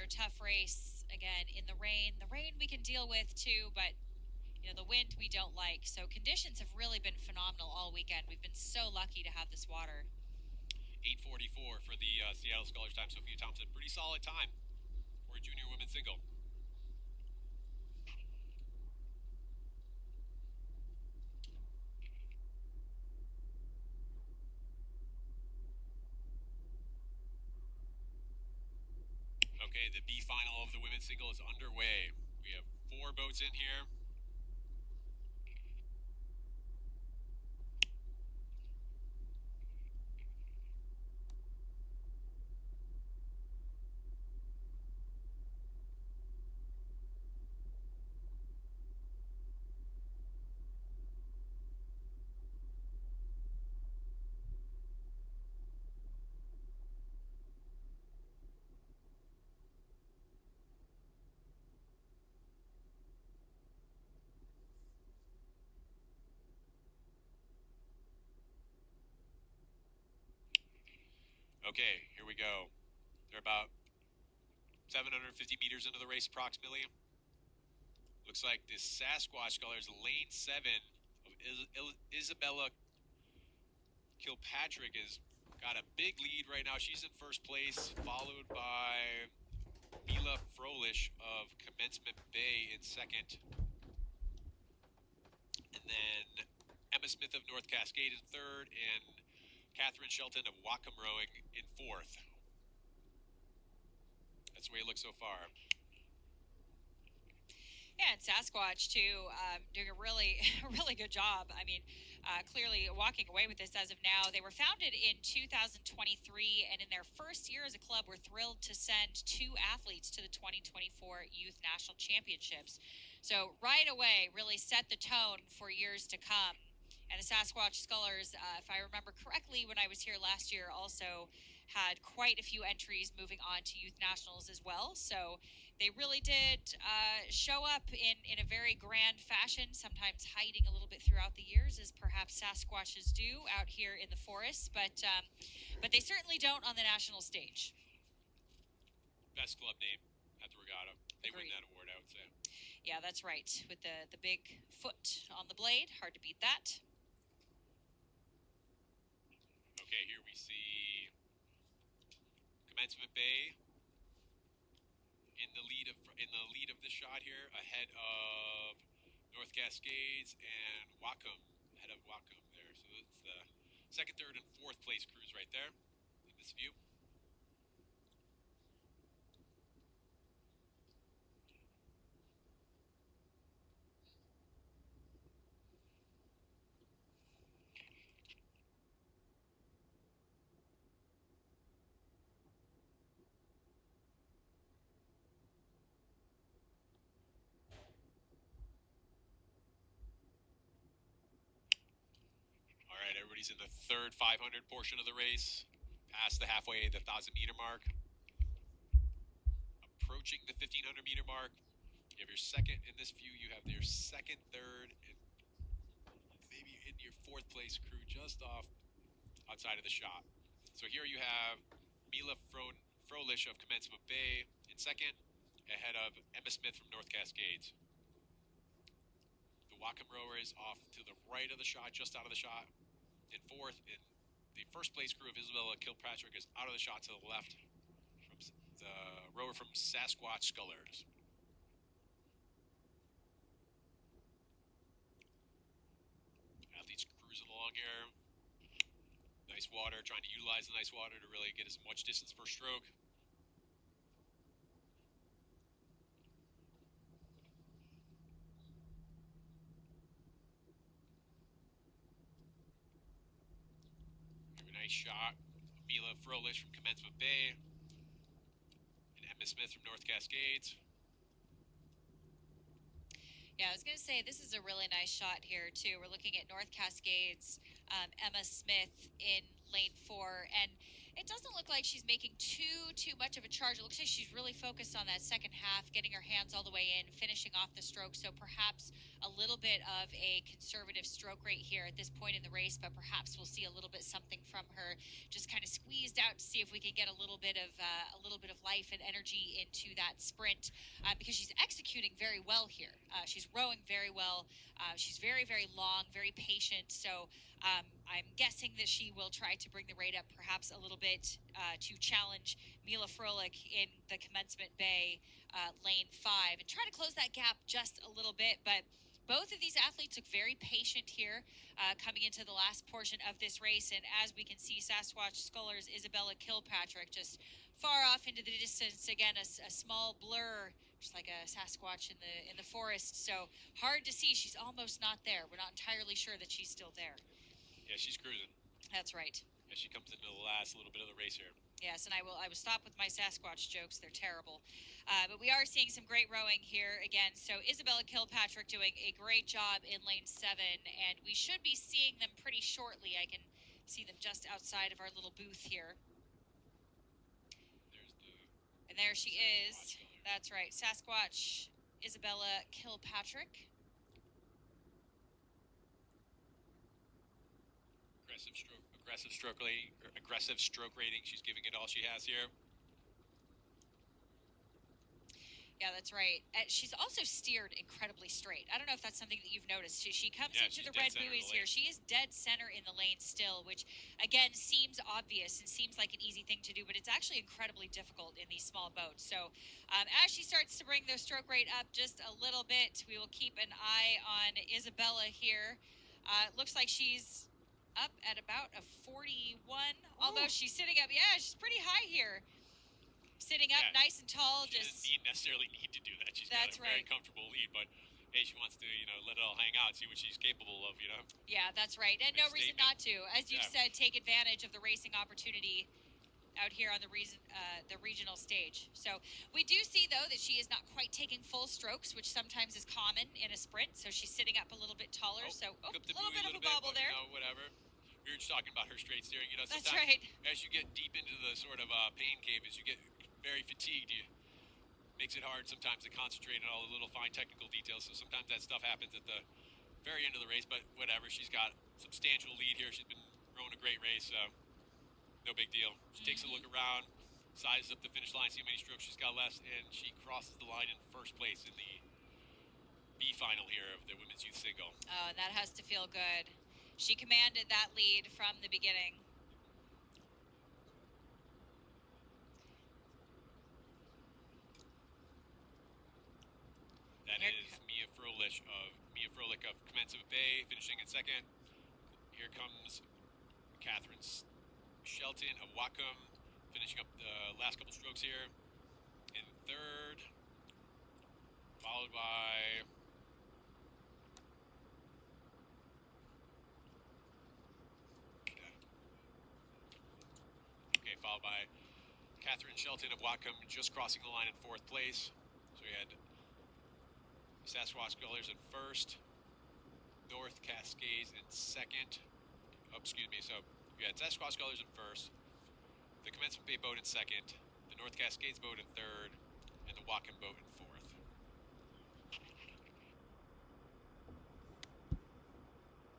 tough race again in the rain. The rain we can deal with too, but the wind we don't like. So conditions have really been phenomenal all weekend. We've been so lucky to have this water. 8:44 for the Seattle Scullers time. Sophia Thompson, pretty solid time for a junior women's single. Okay, the B final of the women's single is underway. We have 4 boats in here. Okay, here we go. They're about 750 meters into the race approximately. Looks like the Sasquatch Scullers, lane 7 of Isabella Kilpatrick has got a big lead right now. She's in first place, followed by Mila Froelich of Commencement Bay in second. And then Emma Smith of North Cascade in third, and Catherine Shelton of Wacom Rowing in fourth. That's the way it looks so far. Yeah, and Sasquatch too, doing a really, really good job. I mean, clearly walking away with this as of now. They were founded in 2023, and in their first year as a club, were thrilled to send 2 athletes to the 2024 Youth National Championships. So right away, really set the tone for years to come. And the Sasquatch Scullers, if I remember correctly, when I was here last year, also had quite a few entries moving on to Youth Nationals as well. So they really did show up in a very grand fashion, sometimes hiding a little bit throughout the years, as perhaps Sasquatches do out here in the forest. But they certainly don't on the national stage. Best club name at the regatta. They Agreed. win that award, I would say. Yeah, that's right. With the big foot on the blade, hard to beat that. Okay, here we see Commencement Bay in the lead of this shot here, ahead of North Cascades and Wacom, ahead of Wacom there. So it's the second, third, and fourth place crews right there in this view. All right, everybody's in the third 500 portion of the race, past the halfway, the 1,000-meter mark. Approaching the 1,500-meter mark. You have your second, in this view, you have your second, third, and maybe in your fourth place crew just outside of the shot. So here you have Mila Froelich of Commencement Bay in second, ahead of Emma Smith from North Cascades. The Wacom rower is off to the right of the shot, just out of the shot, in fourth. And the first place crew of Isabella Kilpatrick is out of the shot to the left, from the rower from Sasquatch Scullers. Athletes cruising along here. Nice water, trying to utilize the nice water to really get as much distance per stroke. Here, a nice shot. Mila Froelich from Commencement Bay. And Emma Smith from North Cascades. Yeah, I was going to say, this is a really nice shot here, too. We're looking at North Cascades, Emma Smith in lane 4. And It doesn't look like she's making too much of a charge. It looks like she's really focused on that second half, getting her hands all the way in, finishing off the stroke. So perhaps a little bit of a conservative stroke rate here at this point in the race, but perhaps we'll see a little bit something from her, just kind of squeezed out to see if we can get a little bit of life and energy into that sprint, because she's executing very well here. She's rowing very well. She's very long, very patient. So I'm guessing that she will try to bring the rate up perhaps a little bit to challenge Mila Froelich in the commencement bay, lane 5, and try to close that gap just a little bit. But both of these athletes look very patient here coming into the last portion of this race. And as we can see, Sasquatch Sculler's Isabella Kilpatrick just far off into the distance. Again, a small blur, just like a Sasquatch in the forest. So hard to see. She's almost not there. We're not entirely sure that she's still there. Yeah, she's cruising. That's right. As she comes into the last little bit of the race here. Yes, and I will stop with my Sasquatch jokes. They're terrible. But we are seeing some great rowing here again. So Isabella Kilpatrick doing a great job in lane 7, and we should be seeing them pretty shortly. I can see them just outside of our little booth here. And there she is. That's right, Sasquatch Isabella Kilpatrick. Aggressive stroke rating. She's giving it all she has here. Yeah, that's right. She's also steered incredibly straight. I don't know if that's something that you've noticed. She comes into the red buoys here. She is dead center in the lane still, which, again, seems obvious and seems like an easy thing to do, but it's actually incredibly difficult in these small boats. So as she starts to bring the stroke rate up just a little bit, we will keep an eye on Isabella here. Looks like she's up at about a 41, although she's sitting up. Yeah, she's pretty high here. Sitting up nice and tall. She doesn't necessarily need to do that. She's got a very comfortable lead, but hey, she wants to, let it all hang out, see what she's capable of, Yeah, that's right. And no reason not to. As you said, take advantage of the racing opportunity out here on the regional stage. So we do see, though, that she is not quite taking full strokes, which sometimes is common in a sprint. So she's sitting up a little bit taller. A little bit of a bobble there. Whatever. We were just talking about her straight steering. That's right. As you get deep into the sort of pain cave, as you get very fatigued, makes it hard sometimes to concentrate on all the little fine technical details. So sometimes that stuff happens at the very end of the race, but whatever. She's got substantial lead here. She's been rowing a great race, so no big deal. She takes a look around, sizes up the finish line, see how many strokes she's got left, and she crosses the line in first place in the B final here of the women's youth single. Oh, and that has to feel good. She commanded that lead from the beginning. That is Mia Froelich of Commencement Bay, finishing in second. Here comes Catherine Shelton of Whatcom, finishing up the last couple strokes here in third, followed by Catherine Shelton of Whatcom, just crossing the line in fourth place. So we had Sasquatch Scullers in first, North Cascades in second. So we had Sasquatch Scullers in first, the Commencement Bay boat in second, the North Cascades boat in third, and the Whatcom boat in fourth.